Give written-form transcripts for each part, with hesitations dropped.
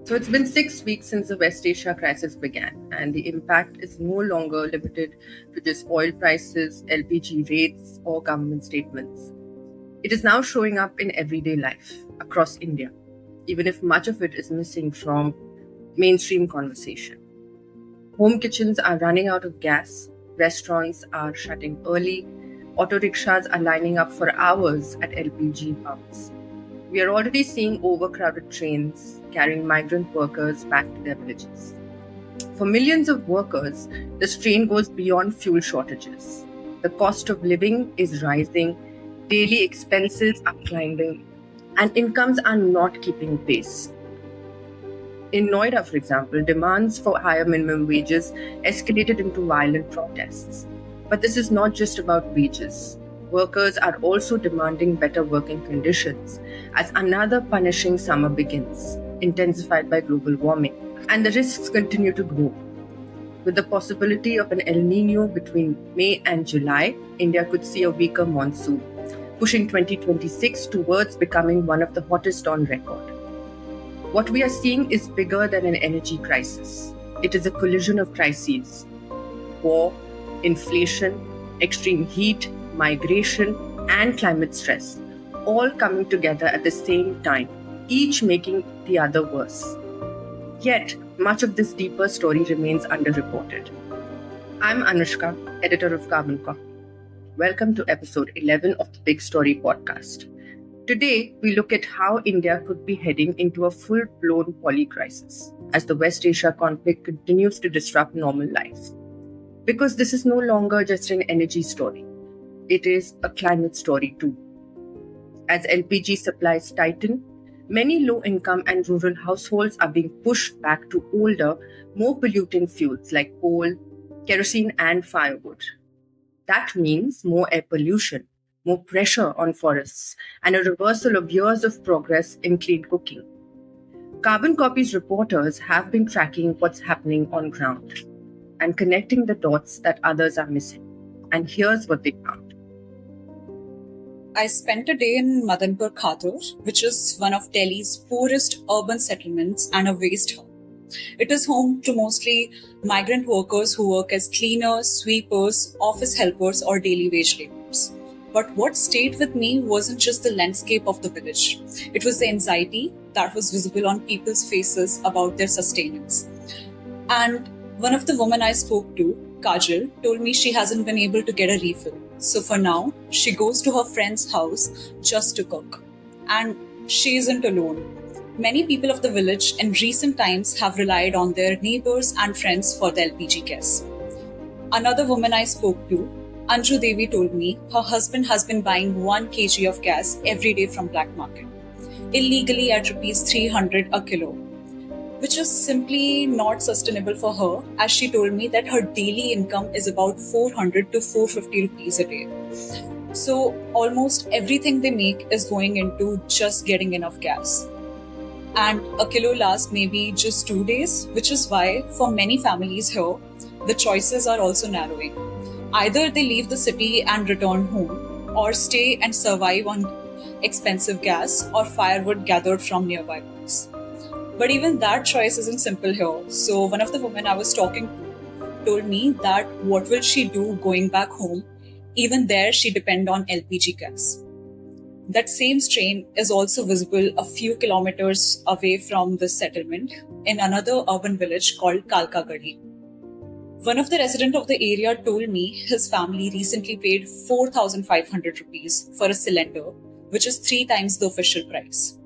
So it's been 6 weeks since the West Asia crisis began, and the impact is no longer limited to just oil prices, LPG rates, or government statements. It is now showing up in everyday life across India, even if much of it is missing from mainstream conversation. Home kitchens are running out of gas, restaurants are shutting early, auto rickshaws are lining up for hours at LPG pumps. We are already seeing overcrowded trains carrying migrant workers back to their villages. For millions of workers, the strain goes beyond fuel shortages. The cost of living is rising, daily expenses are climbing, and incomes are not keeping pace. In Noida, for example, demands for higher minimum wages escalated into violent protests. But this is not just about wages. Workers are also demanding better working conditions as another punishing summer begins, intensified by global warming. And the risks continue to grow. With the possibility of an El Nino between May and July, India could see a weaker monsoon, pushing 2026 towards becoming one of the hottest on record. What we are seeing is bigger than an energy crisis. It is a collision of crises: war, inflation, extreme heat, migration, and climate stress, all coming together at the same time, each making the other worse. Yet, much of this deeper story remains underreported. I'm Anushka, editor of CarbonCopy. Welcome to episode 11 of the Big Story podcast. Today, we look at how India could be heading into a full-blown poly-crisis as the West Asia conflict continues to disrupt normal life. Because this is no longer just an energy story. It is a climate story too. As LPG supplies tighten, many low-income and rural households are being pushed back to older, more polluting fuels like coal, kerosene, and firewood. That means more air pollution, more pressure on forests, and a reversal of years of progress in clean cooking. CarbonCopy's reporters have been tracking what's happening on ground and connecting the dots that others are missing. And here's what they found. I spent a day in Madanpur Khadur, which is one of Delhi's poorest urban settlements and a waste hub. It is home to mostly migrant workers who work as cleaners, sweepers, office helpers, or daily wage laborers. But what stayed with me wasn't just the landscape of the village. It was the anxiety that was visible on people's faces about their sustenance. And one of the women I spoke to, Kajal, told me she hasn't been able to get a refill. So for now, she goes to her friend's house just to cook. And she isn't alone. Many people of the village in recent times have relied on their neighbors and friends for the LPG gas. Another woman I spoke to, Anju Devi, told me her husband has been buying 1 kg of gas every day from black market, illegally at rupees 300 a kilo, which is simply not sustainable for her, as she told me that her daily income is about 400 to 450 rupees a day. So almost everything they make is going into just getting enough gas. And a kilo lasts maybe just 2 days, which is why for many families here, the choices are also narrowing. Either they leave the city and return home, or stay and survive on expensive gas or firewood gathered from nearby woods. But even that choice isn't simple here. So one of the women I was talking to told me that what will she do going back home? Even there, she depends on LPG gas. That same strain is also visible a few kilometers away from the settlement in another urban village called Kalkagadi. One of the residents of the area told me his family recently paid 4,500 rupees for a cylinder, which is 3 times the official price.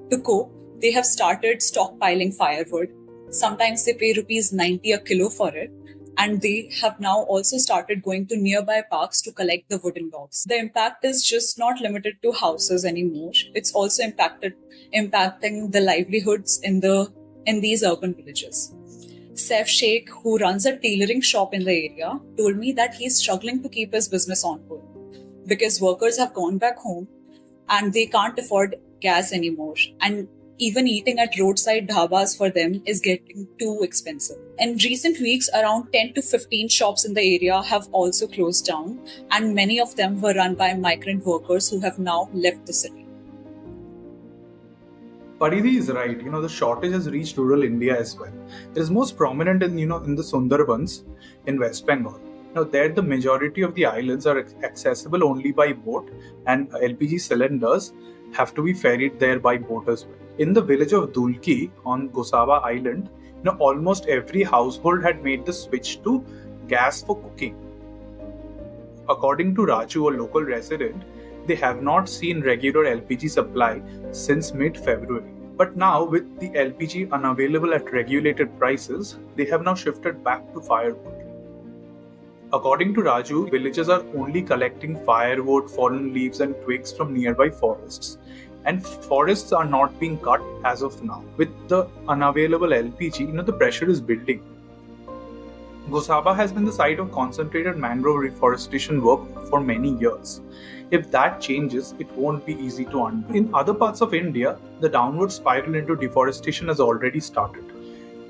To cook, they have started stockpiling firewood. Sometimes they pay rupees 90 a kilo for it. And they have now also started going to nearby parks to collect the wooden logs. The impact is just not limited to houses anymore. It's also impacting the livelihoods in these urban villages. Saif Sheikh, who runs a tailoring shop in the area, told me that he's struggling to keep his business on hold because workers have gone back home and they can't afford gas anymore. And even eating at roadside dhabas for them is getting too expensive. In recent weeks, around 10 to 15 shops in the area have also closed down, and many of them were run by migrant workers who have now left the city. Paridhi is right. The shortage has reached rural India as well. It is most prominent in the Sundarbans in West Bengal. There the majority of the islands are accessible only by boat, and LPG cylinders have to be ferried there by boat as well. In the village of Dulki on Gosaba Island, almost every household had made the switch to gas for cooking. According to Raju, a local resident, they have not seen regular LPG supply since mid-February. But now, with the LPG unavailable at regulated prices, they have now shifted back to firewood. According to Raju, villagers are only collecting firewood, fallen leaves, and twigs from nearby forests. And forests are not being cut as of now. With the unavailable LPG, the pressure is building. Gosaba has been the site of concentrated mangrove reforestation work for many years. If that changes, it won't be easy to undo. In other parts of India, the downward spiral into deforestation has already started.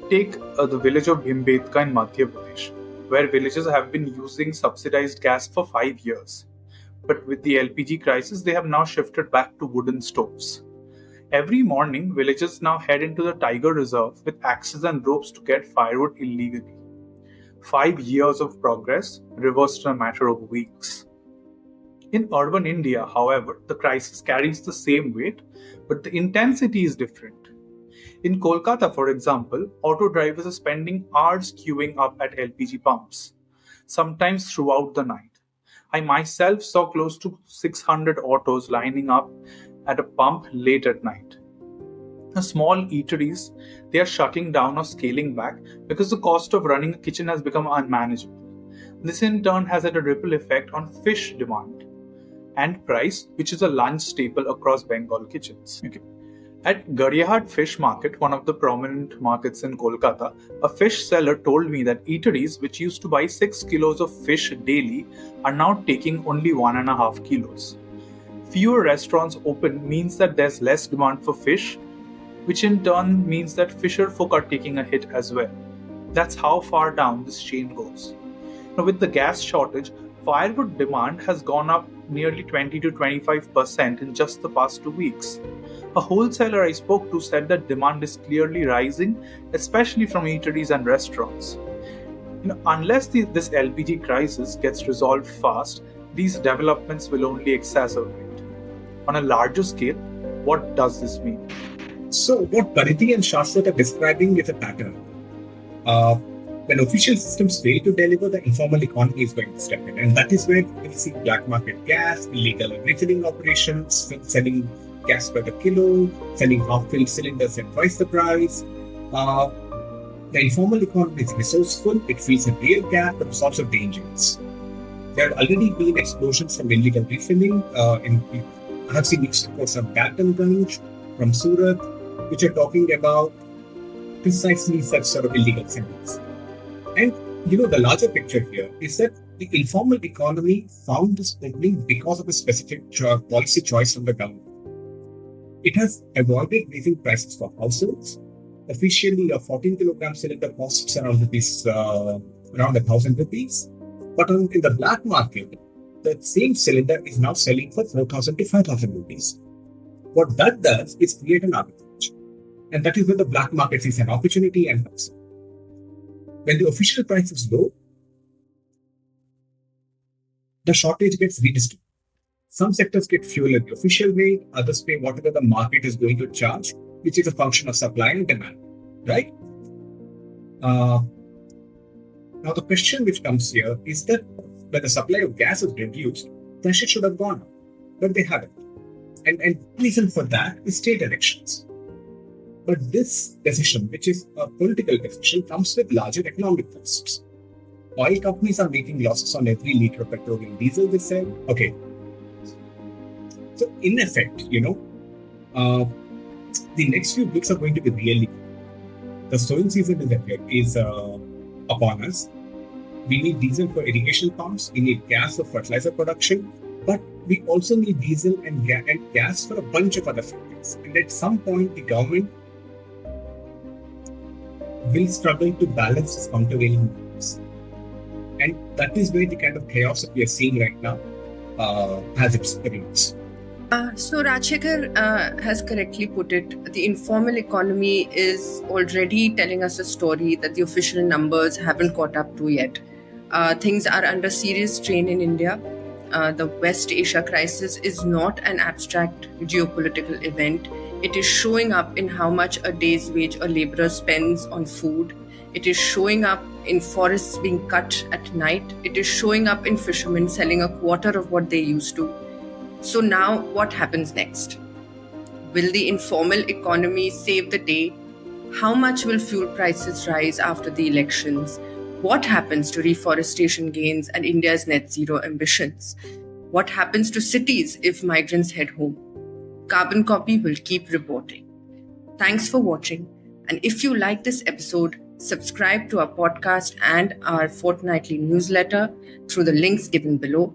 Take the village of Bhimbetka in Madhya Pradesh, where villagers have been using subsidized gas for 5 years. But with the LPG crisis, they have now shifted back to wooden stoves. Every morning, villagers now head into the tiger reserve with axes and ropes to get firewood illegally. 5 years of progress reversed in a matter of weeks. In urban India, however, the crisis carries the same weight, but the intensity is different. In Kolkata, for example, auto drivers are spending hours queuing up at LPG pumps, sometimes throughout the night. I myself saw close to 600 autos lining up at a pump late at night. The small eateries, they are shutting down or scaling back because the cost of running a kitchen has become unmanageable. This in turn has had a ripple effect on fish demand and price, which is a lunch staple across Bengal kitchens. At Garyahat Fish Market, one of the prominent markets in Kolkata, a fish seller told me that eateries which used to buy 6 kilos of fish daily are now taking only 1.5 kilos. Fewer restaurants open means that there's less demand for fish, which in turn means that fisher folk are taking a hit as well. That's how far down this chain goes. Now, with the gas shortage, firewood demand has gone up nearly 20 to 25% in just the past 2 weeks. A wholesaler I spoke to said that demand is clearly rising, especially from eateries and restaurants. Unless this LPG crisis gets resolved fast, these developments will only exacerbate. On a larger scale, what does this mean? So, what Paridhi and Shashwat are describing is a pattern. When official systems fail to deliver, the informal economy is going to step in. And that is where we see black market gas, illegal refilling operations, selling gas by the kilo, selling half-filled cylinders at twice the price. The informal economy is resourceful, it feeds a real gap, but it's also dangerous. There have already been explosions from illegal refilling. I have seen mixed reports from Daltonganj, from Surat, which are talking about precisely such sort of illegal symbols. And the larger picture here is that the informal economy found this opening because of a specific policy choice from the government. It has avoided raising prices for households. Officially, a 14 kilogram cylinder costs around 1,000 rupees. But in the black market, the same cylinder is now selling for 4,000 to 5,000 rupees. What that does is create an arbitrage. And that is where the black market sees an opportunity and comes in. When the official price is low, the shortage gets redistributed. Some sectors get fuel at the official rate, others pay whatever the market is going to charge, which is a function of supply and demand, right? Now, the question which comes here is that when the supply of gas is reduced, prices should have gone up, but they haven't. And the reason for that is state elections. But this decision, which is a political decision, comes with larger economic costs. Oil companies are making losses on every liter of petrol and diesel they sell. Okay. So, in effect, the next few weeks are going to be really good. The sowing season is upon us. We need diesel for irrigation pumps. We need gas for fertilizer production. But we also need diesel and gas for a bunch of other factors. And at some point, the government will struggle to balance its countervailing moves. And that is where the kind of chaos that we are seeing right now has its roots. So Rajshekhar has correctly put it. The informal economy is already telling us a story that the official numbers haven't caught up to yet. Things are under serious strain in India. The West Asia crisis is not an abstract geopolitical event. It is showing up in how much a day's wage a laborer spends on food. It is showing up in forests being cut at night. It is showing up in fishermen selling a quarter of what they used to. So now what happens next? Will the informal economy save the day? How much will fuel prices rise after the elections? What happens to reforestation gains and India's net zero ambitions? What happens to cities if migrants head home? CarbonCopy will keep reporting. Thanks for watching. And if you like this episode, subscribe to our podcast and our fortnightly newsletter through the links given below.